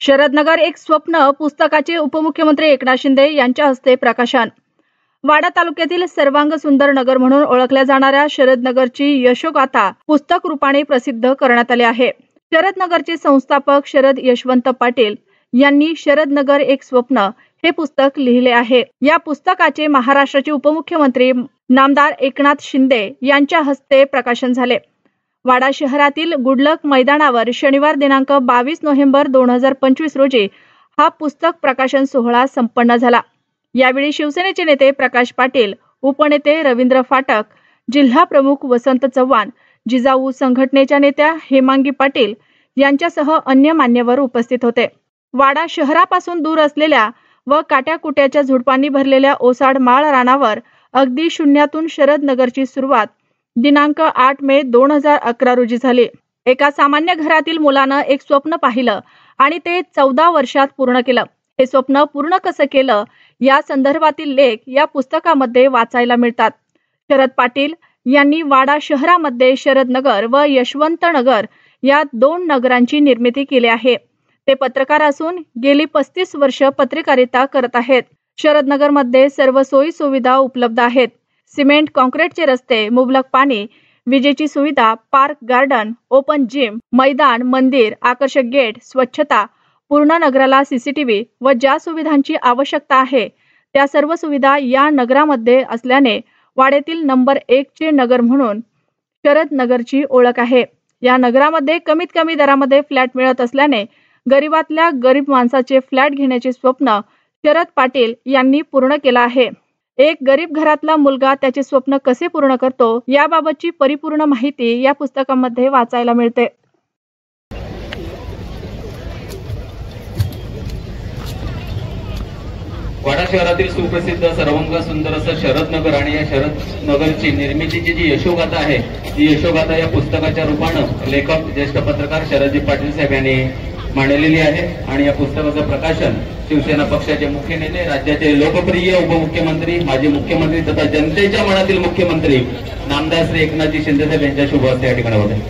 शरदनगर एक स्वप्न पुस्तकाचे उपमुख्यमंत्री एकनाथ शिंदे यांच्या हस्ते प्रकाशन। वाडा तालुक्यातील सर्वांग सुंदर नगर म्हणून ओळखल्या जाणाऱ्या शरदनगरची यशोगाथा पुस्तक रूपाने प्रसिद्ध करण्यात आले आहे। शरदनगरचे संस्थापक शरद यशवंत पाटील यांनी शरदनगर एक स्वप्न हे पुस्तक लिहिले आहे। या पुस्तकाचे महाराष्ट्राचे उपमुख्यमंत्री नामदार एकनाथ शिंदे यांच्या हस्ते प्रकाशन झाले। वाडा शहरातील गुडलक मैदानावर शनिवार दिनांक 22 नोव्हेंबर 2025 रोजी हा पुस्तक प्रकाशन सोहळा संपन्न झाला। यावेळी शिवसेनेचे नेते प्रकाश पाटील, उपनेते रवींद्र फाटक, जिल्हा प्रमुख वसंत चव्हाण, जिजाऊ संघटनेच्या नेत्या हेमांगी पाटील यांच्यासह अन्य मान्यवर उपस्थित होते। वाडा शहरापासून दूर असलेल्या व काट्याकुट्याच्या झुडपांनी भरलेल्या ओसाड माळ रानावर अगदी शून्यातून शरदनगरची सुरुवात दिनांक 8 मे 2011 रोजी झाली। एका सामान्य घरातील मुलानं एक स्वप्न पाहिलं आणि ते 14 वर्षात पूर्ण केलं। हे स्वप्न पूर्ण कसं केलं या संदर्भातील लेख या पुस्तकामध्ये वाचायला मिळतात। शरद पाटील यांनी वाडा शहरामध्ये शरदनगर व यशवंतनगर या 2 नगरांची निर्मिती केली आहे। ते पत्रकार असून गेली 35 वर्ष पत्रकारिता करत आहेत। शरदनगरमध्ये सर्व सोयी सुविधा उपलब्ध आहेत। सिमेंट काँक्रीटचे रस्ते, मुबलक पाणी, विजेची सुविधा, पार्क, गार्डन, ओपन जिम, मैदान, मंदिर, आकर्षक गेट, स्वच्छता, पूर्ण नगराला सीसीटीव्ही व ज्या सुविधांची आवश्यकता आहे त्या सर्व सुविधा या नगरामध्ये असल्याने वाड्यातील नंबर 1 चे नगर म्हणून शरदनगरची ओळख आहे। या नगरामध्ये कमीत कमी दरामध्ये फ्लॅट मिळत असल्याने गरीबातल्या गरीब माणसाचे फ्लॅट घेण्याचे स्वप्न शरद पाटील यांनी पूर्ण केलं आहे। एक गरीब घरातला मुलगा त्याचे स्वप्न कसे पूर्ण करतो याबाबतची परिपूर्ण माहिती या पुस्तकामध्ये वाचायला मिळते। वाडा शहरातील सुप्रसिद्ध सर्वांग सुंदर असं शरदनगर आणि या शरदनगरची निर्मितीची जी यशोगाथा आहे ती यशोगाथा या पुस्तकाच्या रूपानं लेखक ज्येष्ठ पत्रकार शरदजी पाटील साहेब यांनी मांडलेली आहे। आणि या पुस्तकाचं प्रकाशन शिवसेना पक्षाचे मुख्य नेते, राज्याचे लोकप्रिय उपमुख्यमंत्री, माजी मुख्यमंत्री तथा जनतेच्या मनातील मुख्यमंत्री नामदार श्री एकनाथजी शिंदे साहेब यांच्या शुभ हस्ते या ठिकाणी होते।